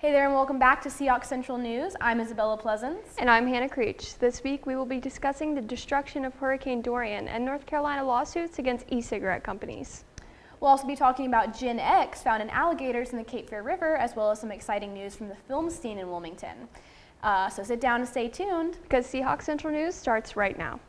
Hey there and welcome back to Seahawk Central News. I'm Isabella Pleasance. And I'm Hannah Creech. This week we will be discussing the destruction of Hurricane Dorian and North Carolina lawsuits against e-cigarette companies. We'll also be talking about Gen X found in alligators in the Cape Fear River, as well as some exciting news from the film scene in Wilmington. So sit down and stay tuned, because Seahawk Central News starts right now.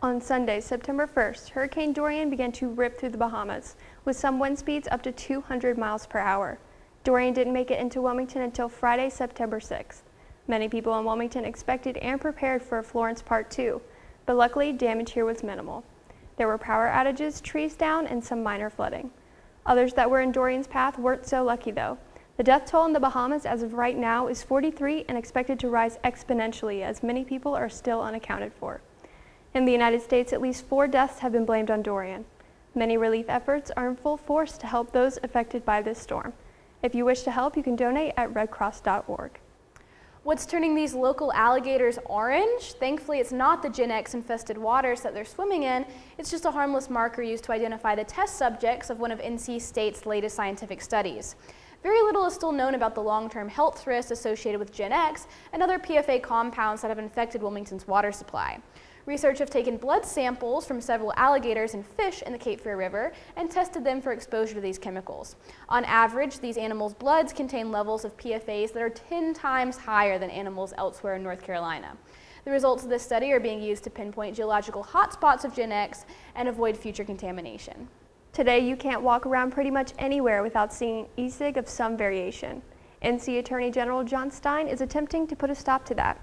On Sunday, September 1st, Hurricane Dorian began to rip through the Bahamas, with some wind speeds up to 200 miles per hour. Dorian didn't make it into Wilmington until Friday, September 6th. Many people in Wilmington expected and prepared for a Florence Part 2, but luckily damage here was minimal. There were power outages, trees down, and some minor flooding. Others that were in Dorian's path weren't so lucky though. The death toll in the Bahamas as of right now is 43 and expected to rise exponentially as many people are still unaccounted for. In the United States, at least 4 deaths have been blamed on Dorian. Many relief efforts are in full force to help those affected by this storm. If you wish to help, you can donate at redcross.org. What's turning these local alligators orange? Thankfully, it's not the Gen X infested waters that they're swimming in. It's just a harmless marker used to identify the test subjects of one of NC State's latest scientific studies. Very little is still known about the long-term health risks associated with Gen X and other PFA compounds that have infected Wilmington's water supply. Researchers have taken blood samples from several alligators and fish in the Cape Fear River and tested them for exposure to these chemicals. On average, these animals' bloods contain levels of PFAs that are 10 times higher than animals elsewhere in North Carolina. The results of this study are being used to pinpoint geological hotspots of Gen X and avoid future contamination. Today, you can't walk around pretty much anywhere without seeing E-Cig of some variation. NC Attorney General John Stein is attempting to put a stop to that.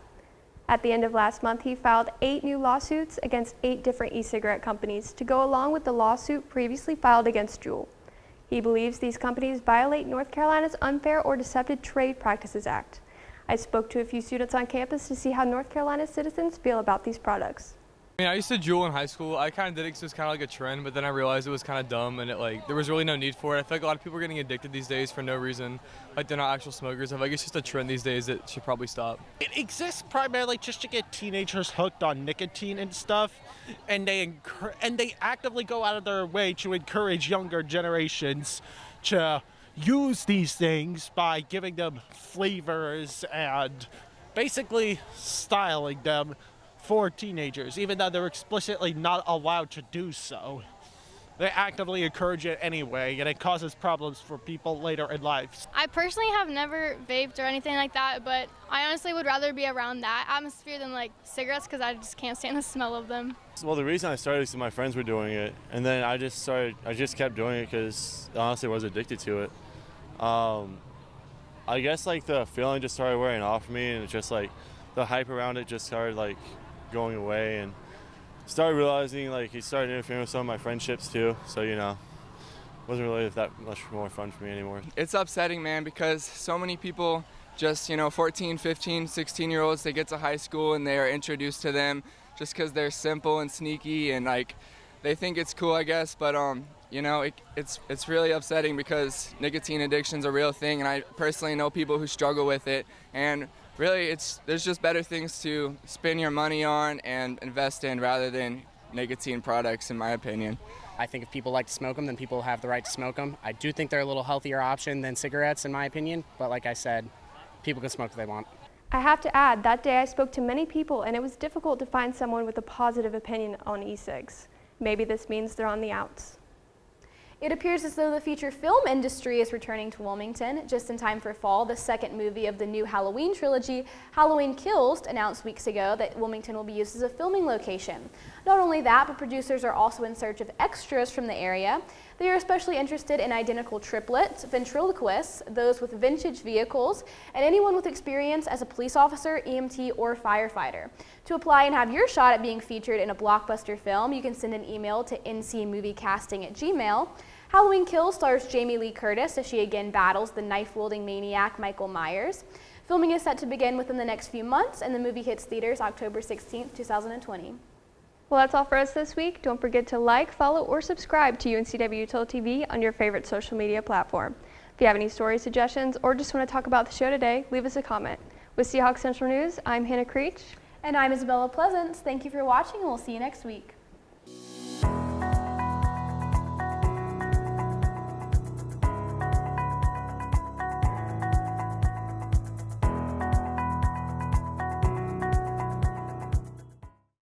At the end of last month, he filed 8 new lawsuits against 8 different e-cigarette companies to go along with the lawsuit previously filed against Juul. He believes these companies violate North Carolina's Unfair or Deceptive Trade Practices Act. I spoke to a few students on campus to see how North Carolina's citizens feel about these products. I used to Juul in high school. I kind of did it because it was kind of like a trend, but then I realized it was kind of dumb and there was really no need for it. I feel like a lot of people are getting addicted these days for no reason. Like they're not actual smokers. I feel like it's just a trend these days that should probably stop. It exists primarily just to get teenagers hooked on nicotine and stuff, and they actively go out of their way to encourage younger generations to use these things by giving them flavors and basically styling them for teenagers, even though they're explicitly not allowed to do so. They actively encourage it anyway, and it causes problems for people later in life. I personally have never vaped or anything like that, but I honestly would rather be around that atmosphere than like cigarettes because I just can't stand the smell of them. Well, the reason I started is because my friends were doing it, and then I just kept doing it because honestly I was addicted to it. I guess like the feeling just started wearing off me, and it's just like the hype around it just started like going away, and started realizing like he started interfering with some of my friendships too, so wasn't really that much more fun for me anymore. It's upsetting, man, because so many people just 14, 15, 16-year-olds, they get to high school and they are introduced to them just because they're simple and sneaky and like they think it's cool, I guess, but it's really upsetting because nicotine addiction's a real thing, and I personally know people who struggle with it, and really, there's just better things to spend your money on and invest in rather than nicotine products, in my opinion. I think if people like to smoke them, then people have the right to smoke them. I do think they're a little healthier option than cigarettes, in my opinion, but like I said, people can smoke if they want. I have to add, that day I spoke to many people and it was difficult to find someone with a positive opinion on e-cigs. Maybe this means they're on the outs. It appears as though the feature film industry is returning to Wilmington just in time for fall. The second movie of the new Halloween trilogy, Halloween Kills, announced weeks ago that Wilmington will be used as a filming location. Not only that, but producers are also in search of extras from the area. They are especially interested in identical triplets, ventriloquists, those with vintage vehicles, and anyone with experience as a police officer, EMT, or firefighter. To apply and have your shot at being featured in a blockbuster film, you can send an email to ncmoviecasting@gmail.com. Halloween Kills stars Jamie Lee Curtis as she again battles the knife-wielding maniac Michael Myers. Filming is set to begin within the next few months, and the movie hits theaters October 16th, 2020. Well, that's all for us this week. Don't forget to like, follow, or subscribe to UNCW TealTV on your favorite social media platform. If you have any story suggestions or just want to talk about the show today, leave us a comment. With Seahawk Central News, I'm Hannah Creech. And I'm Isabella Pleasance. Thank you for watching, and we'll see you next week.